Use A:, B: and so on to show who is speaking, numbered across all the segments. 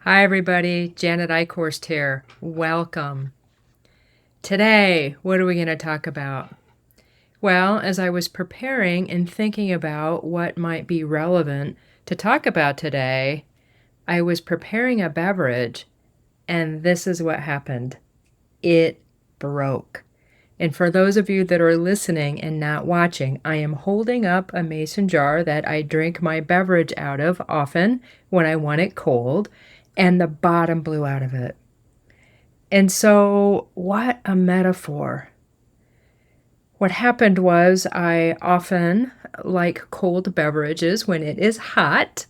A: Hi, everybody. Janet Eichorst here. Welcome. Today, what are we going to talk about? Well, as I was preparing and thinking about what might be relevant to talk about today, I was preparing a beverage, and this is what happened. It broke. And for those of you that are listening and not watching, I am holding up a mason jar that I drink my beverage out of often when I want it cold, and the bottom blew out of it. And so, what a metaphor. What happened was I often like cold beverages when it is hot,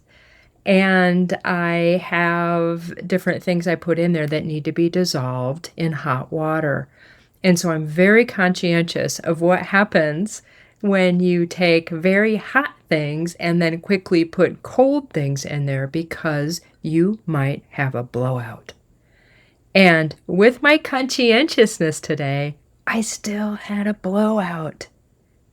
A: and I have different things I put in there that need to be dissolved in hot water. And so I'm very conscientious of what happens when you take very hot things and then quickly put cold things in there because you might have a blowout. And with my conscientiousness today, I still had a blowout.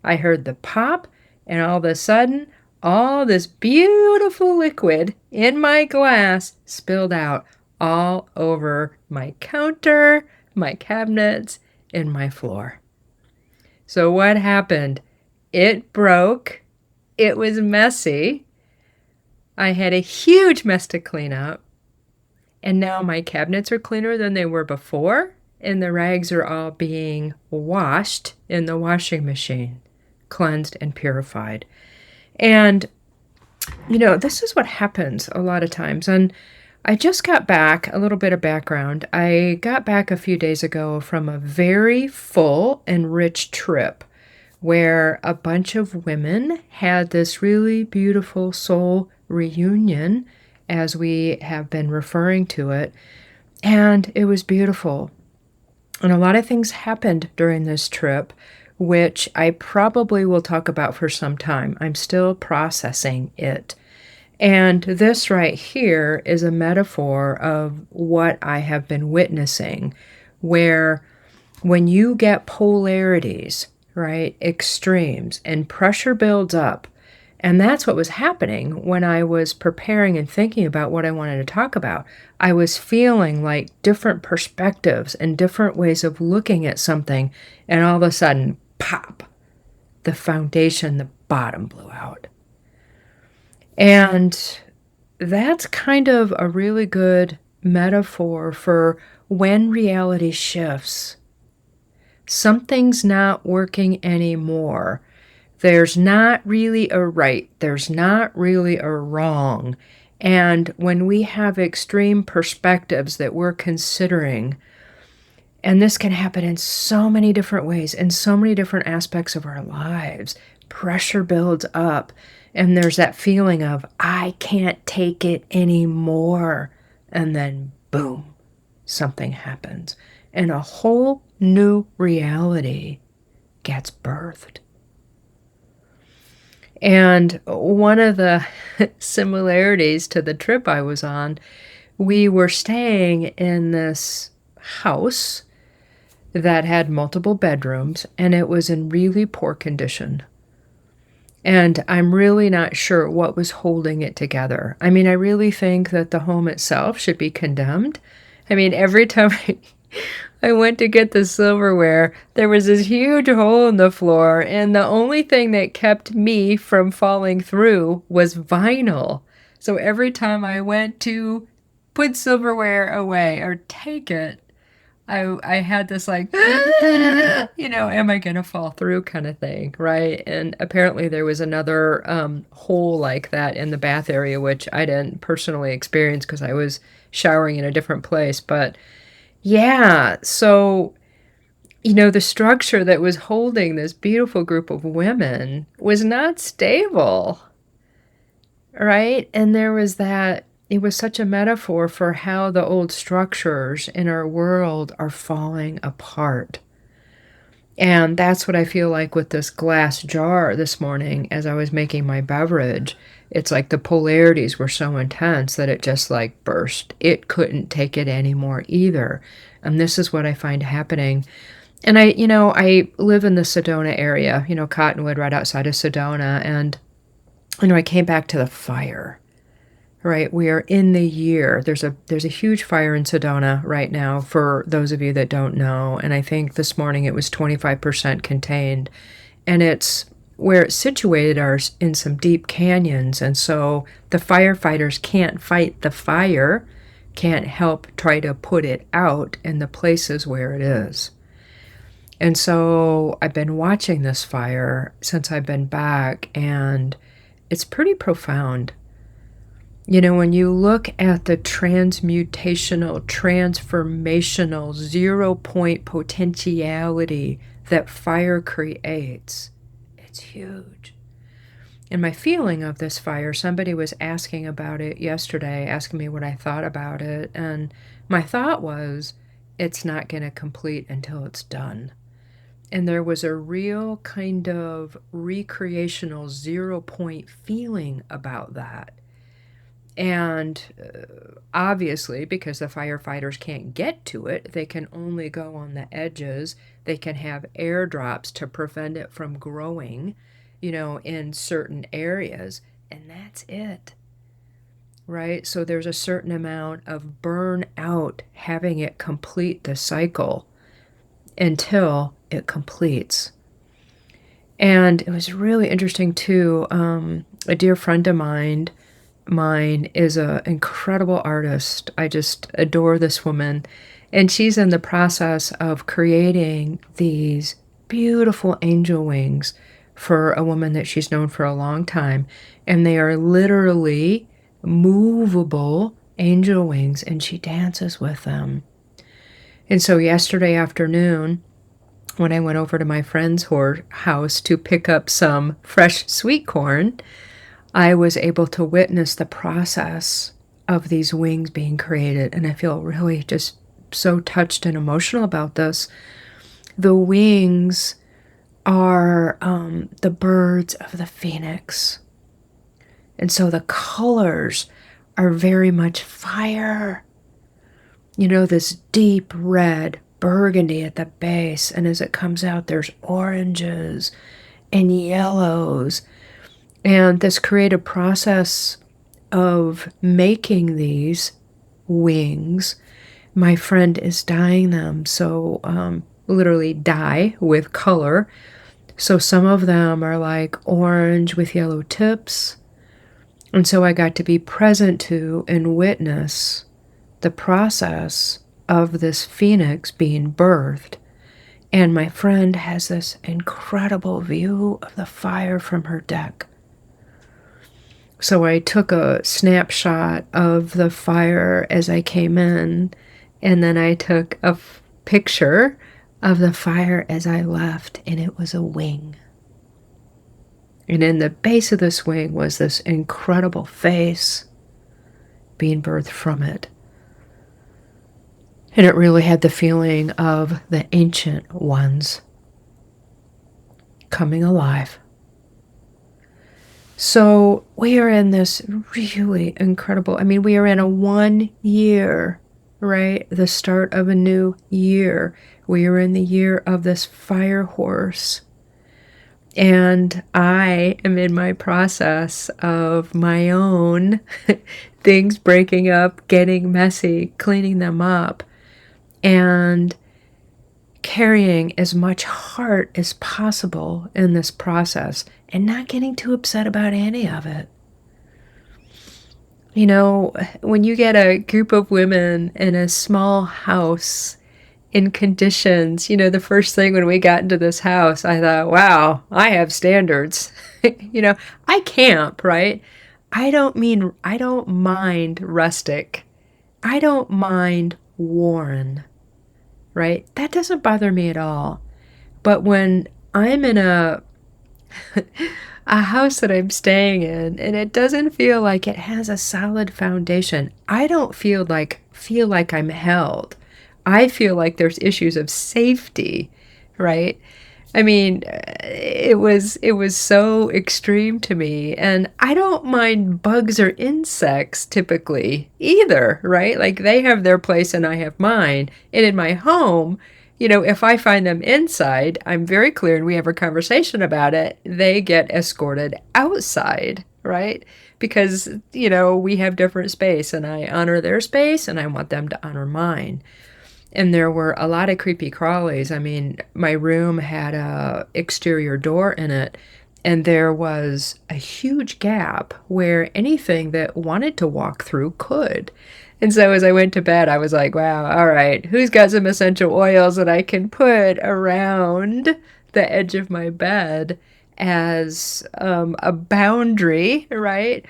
A: I heard the pop, and all of a sudden, all this beautiful liquid in my glass spilled out all over my counter, my cabinets, and my floor. So what happened? It broke. It was messy. I had a huge mess to clean up. And now my cabinets are cleaner than they were before, and the rags are all being washed in the washing machine, cleansed and purified. And, this is what happens a lot of times. And I just got back, a little bit of background. I got back a few days ago from a very full and rich trip where a bunch of women had this really beautiful soul reunion, as we have been referring to it, and it was beautiful. And a lot of things happened during this trip, which I probably will talk about for some time. I'm still processing it. And this right here is a metaphor of what I have been witnessing, where when you get polarities, right, extremes, and pressure builds up, and that's what was happening when I was preparing and thinking about what I wanted to talk about. I was feeling like different perspectives and different ways of looking at something, and all of a sudden, pop, the foundation, the bottom blew out. And that's kind of a really good metaphor for when reality shifts. Something's not working anymore. There's not really a right. There's not really a wrong. And when we have extreme perspectives that we're considering, and this can happen in so many different ways, in so many different aspects of our lives, pressure builds up. And there's that feeling of, I can't take it anymore. And then, boom, something happens. And a whole new reality gets birthed. And one of the similarities to the trip I was on, we were staying in this house that had multiple bedrooms, and it was in really poor condition. And I'm really not sure what was holding it together. I mean, I really think that the home itself should be condemned. I mean, every time I went to get the silverware, there was this huge hole in the floor, and the only thing that kept me from falling through was vinyl. So every time I went to put silverware away or take it, I had this like, am I going to fall through kind of thing, right? And apparently there was another hole like that in the bath area, which I didn't personally experience because I was showering in a different place. But yeah, so, the structure that was holding this beautiful group of women was not stable, right? And there was that, it was such a metaphor for how the old structures in our world are falling apart. And that's what I feel like with this glass jar this morning as I was making my beverage. It's like the polarities were so intense that it just like burst. It couldn't take it anymore either. And this is what I find happening. And I live in the Sedona area, Cottonwood right outside of Sedona. And, I came back to the fire. right? We are in the year. There's a huge fire in Sedona right now, for those of you that don't know. And I think this morning it was 25% contained. And it's where it's situated are in some deep canyons. And so the firefighters can't fight the fire, can't help try to put it out in the places where it is. And so I've been watching this fire since I've been back, and it's pretty profound. You know, when you look at the transmutational, transformational, 0 point potentiality that fire creates, it's huge. And my feeling of this fire, somebody was asking about it yesterday, asking me what I thought about it. And my thought was, it's not going to complete until it's done. And there was a real kind of recreational 0 point feeling about that. And obviously, because the firefighters can't get to it, they can only go on the edges. They can have airdrops to prevent it from growing, you know, in certain areas. And that's it, right? So there's a certain amount of burnout having it complete the cycle until it completes. And it was really interesting too. A dear friend of mine is an incredible artist. I just adore this woman. And she's in the process of creating these beautiful angel wings for a woman that she's known for a long time. And they are literally movable angel wings, and she dances with them. And so yesterday afternoon, when I went over to my friend's house to pick up some fresh sweet corn, I was able to witness the process of these wings being created. And I feel really just so touched and emotional about this. The wings are the birds of the phoenix. And so the colors are very much fire. You know, this deep red burgundy at the base. And as it comes out, there's oranges and yellows. And this creative process of making these wings, my friend is dyeing them. So literally dye with color. So some of them are like orange with yellow tips. And so I got to be present to and witness the process of this phoenix being birthed. And my friend has this incredible view of the fire from her deck. So I took a snapshot of the fire as I came in, and then I took a picture of the fire as I left, and it was a wing. And in the base of this wing was this incredible face being birthed from it. And it really had the feeling of the ancient ones coming alive. So we are in this really incredible, we are in a 1 year, right? The start of a new year. We are in the year of this fire horse. And I am in my process of my own things breaking up, getting messy, cleaning them up, and carrying as much heart as possible in this process and not getting too upset about any of it. You know, when you get a group of women in a small house in conditions, the first thing when we got into this house, I thought, wow, I have standards. I camp, right? I don't mind rustic. I don't mind worn. Right? That doesn't bother me at all. But when I'm in a house that I'm staying in and it doesn't feel like it has a solid foundation, I don't feel like I'm held. I feel like there's issues of safety, right? It was so extreme to me, and I don't mind bugs or insects typically either, right? Like they have their place and I have mine. And in my home, if I find them inside, I'm very clear and we have a conversation about it. They get escorted outside, right? because, we have different space and I honor their space and I want them to honor mine. And there were a lot of creepy crawlies. I mean, my room had a exterior door in it, and there was a huge gap where anything that wanted to walk through could. And so as I went to bed, I was like, wow, all right, who's got some essential oils that I can put around the edge of my bed as a boundary, right?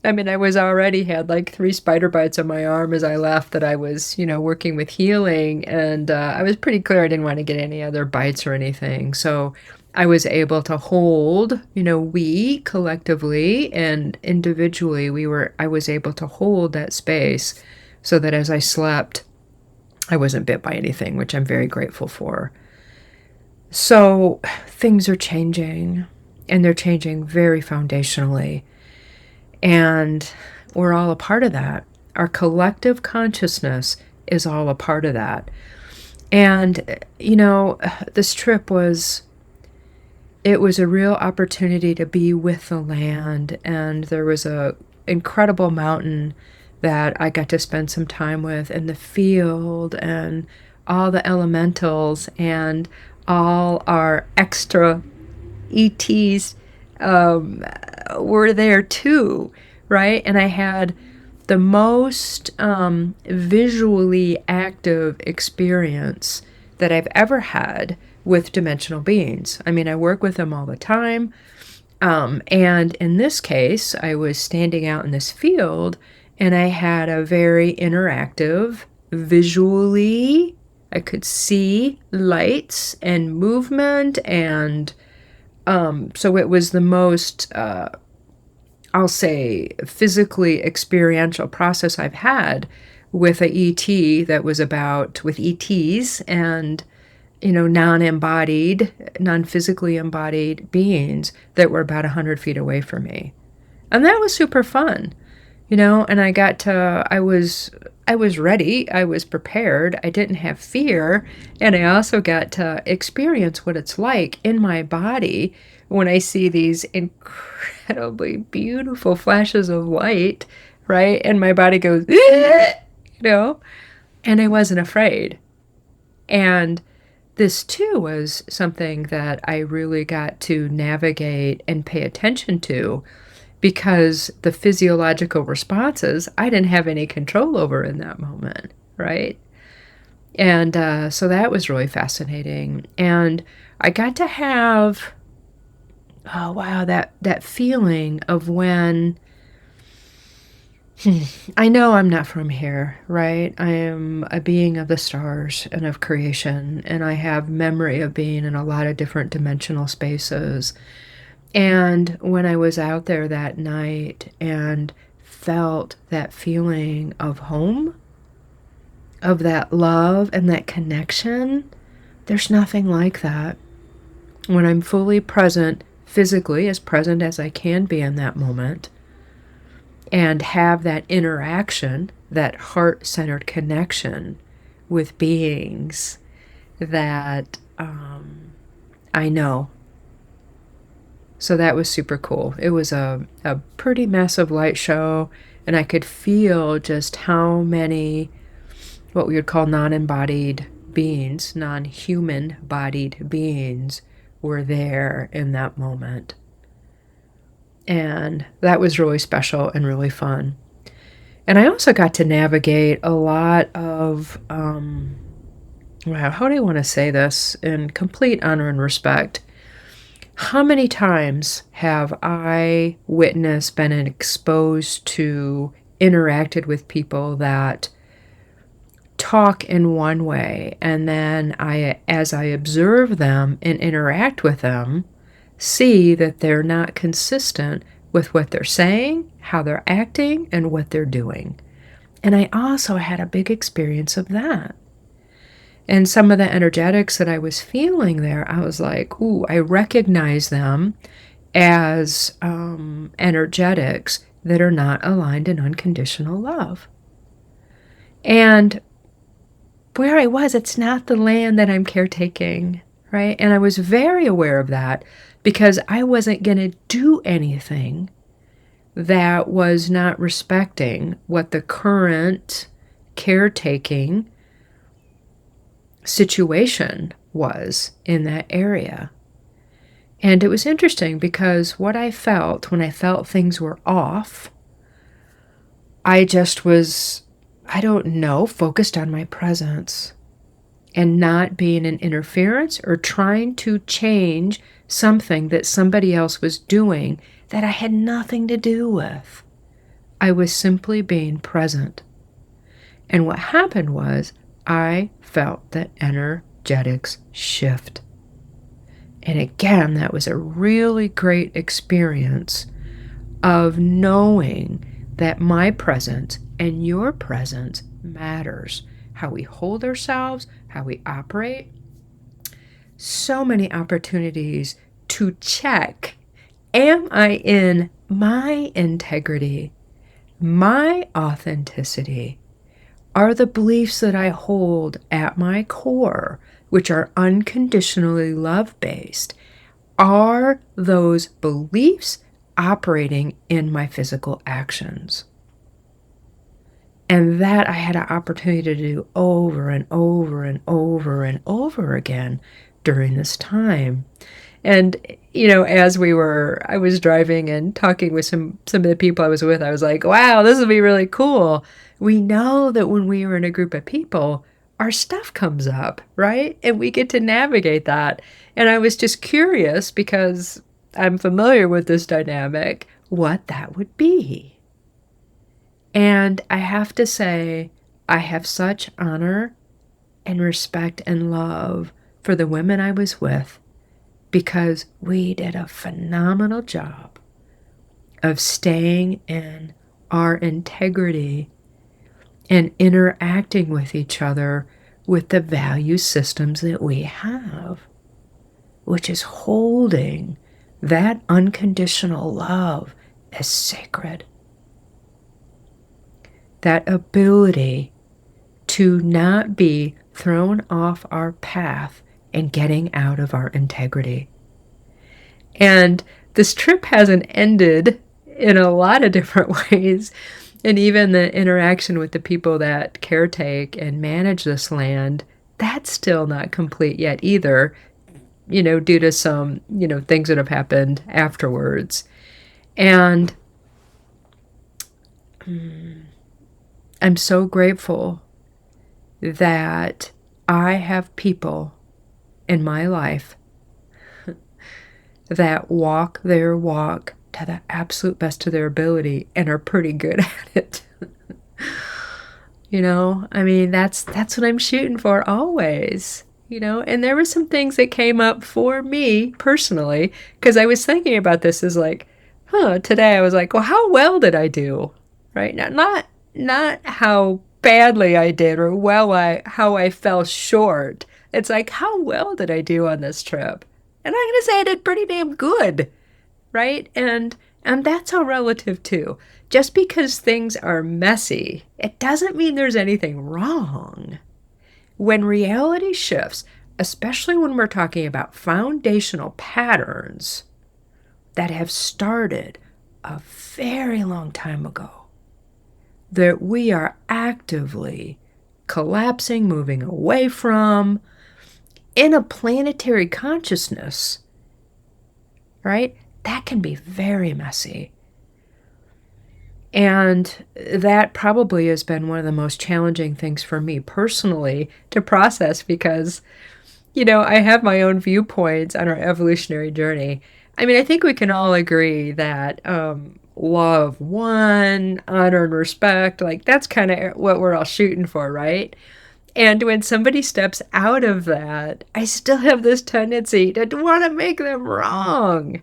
A: I mean, I was already had like 3 spider bites on my arm as I left that I was, working with healing. And I was pretty clear I didn't want to get any other bites or anything. So I was able to hold, we collectively and individually, I was able to hold that space so that as I slept, I wasn't bit by anything, which I'm very grateful for. So things are changing, and they're changing very foundationally. And we're all a part of that. Our collective consciousness is all a part of that. And, this trip it was a real opportunity to be with the land. And there was a incredible mountain that I got to spend some time with, and the field and all the elementals and all our extra ETs were there too, right? And I had the most visually active experience that I've ever had with dimensional beings. I mean, I work with them all the time. And in this case, I was standing out in this field and I had a very interactive, visually, I could see lights and movement. And so it was the most, I'll say, physically experiential process I've had with a ET that was with ETs and, non-embodied, non-physically embodied beings that were about 100 feet away from me. And that was super fun, and I was ready, I was prepared, I didn't have fear, and I also got to experience what it's like in my body when I see these incredibly beautiful flashes of light, right? And my body goes, and I wasn't afraid. And this too was something that I really got to navigate and pay attention to, because the physiological responses I didn't have any control over in that moment, right? And so that was really fascinating. And I got to have, oh wow, that feeling of when I know I'm not from here, right? I am a being of the stars and of creation, and I have memory of being in a lot of different dimensional spaces. And when I was out there that night and felt that feeling of home, of that love and that connection, there's nothing like that. When I'm fully present, physically as present as I can be in that moment, and have that interaction, that heart-centered connection with beings that I know. So that was super cool. It was a pretty massive light show, and I could feel just how many, what we would call non-embodied beings, non-human bodied beings were there in that moment. And that was really special and really fun. And I also got to navigate a lot of, wow, how do I want to say this in complete honor and respect? How many times have I witnessed, been exposed to, interacted with people that talk in one way, and then as I observe them and interact with them, see that they're not consistent with what they're saying, how they're acting, and what they're doing. And I also had a big experience of that. And some of the energetics that I was feeling there, I was like, ooh, I recognize them as energetics that are not aligned in unconditional love. And where I was, it's not the land that I'm caretaking, right? And I was very aware of that, because I wasn't going to do anything that was not respecting what the current caretaking situation was in that area. And it was interesting because what I felt when I felt things were off, I just was, I don't know, focused on my presence and not being an interference or trying to change something that somebody else was doing that I had nothing to do with. I was simply being present. And what happened was I felt the energetics shift. And again, that was a really great experience of knowing that my presence and your presence matters. How we hold ourselves, how we operate. So many opportunities to check, am I in my integrity, my authenticity? Are the beliefs that I hold at my core, which are unconditionally love-based, are those beliefs operating in my physical actions? And that I had an opportunity to do over and over and over and over again during this time. And, as I was driving and talking with some of the people I was with, I was like, wow, this will be really cool. We know that when we are in a group of people, our stuff comes up, right? And we get to navigate that. And I was just curious because I'm familiar with this dynamic, what that would be. And I have to say, I have such honor and respect and love for the women I was with, because we did a phenomenal job of staying in our integrity and interacting with each other with the value systems that we have, which is holding that unconditional love as sacred. That ability to not be thrown off our path and getting out of our integrity. And this trip hasn't ended in a lot of different ways. And even the interaction with the people that caretake and manage this land, that's still not complete yet either, due to some, things that have happened afterwards. And I'm so grateful that I have people in my life that walk their walk to the absolute best of their ability and are pretty good at it. That's what I'm shooting for always, and there were some things that came up for me personally, because I was thinking about this as like, today I was like, well, how well did I do? Right? Not how badly I did or how I fell short. It's like, how well did I do on this trip? And I'm going to say I did pretty damn good, right? And that's all relative too. Just because things are messy, it doesn't mean there's anything wrong. When reality shifts, especially when we're talking about foundational patterns that have started a very long time ago, that we are actively collapsing, moving away from, in a planetary consciousness, right? That can be very messy. And that probably has been one of the most challenging things for me personally to process because, I have my own viewpoints on our evolutionary journey. I think we can all agree that love, one, honor and respect, like that's kind of what we're all shooting for, right? And when somebody steps out of that, I still have this tendency to want to make them wrong.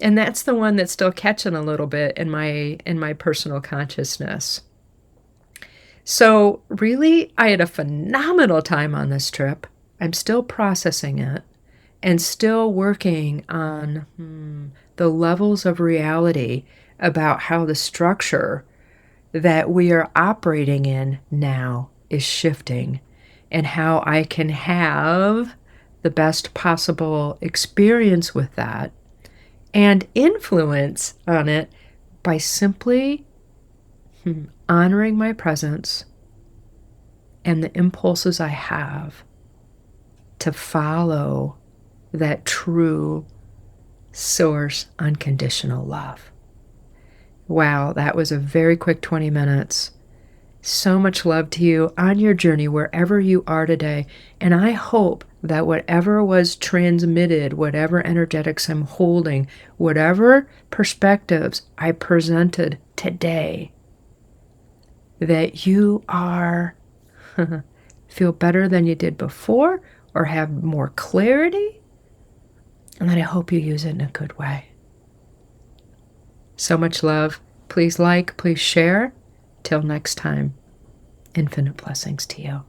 A: And that's the one that's still catching a little bit in my personal consciousness. So really, I had a phenomenal time on this trip. I'm still processing it and still working on the levels of reality about how the structure that we are operating in now is shifting and how I can have the best possible experience with that and influence on it by simply honoring my presence and the impulses I have to follow that true source unconditional love. Wow, that was a very quick 20 minutes. So much love to you on your journey wherever you are today. And I hope that whatever was transmitted, whatever energetics I'm holding, whatever perspectives I presented today, that you are feel better than you did before or have more clarity, and that I hope you use it in a good way. So much love. Please like, please share. Till next time, infinite blessings to you.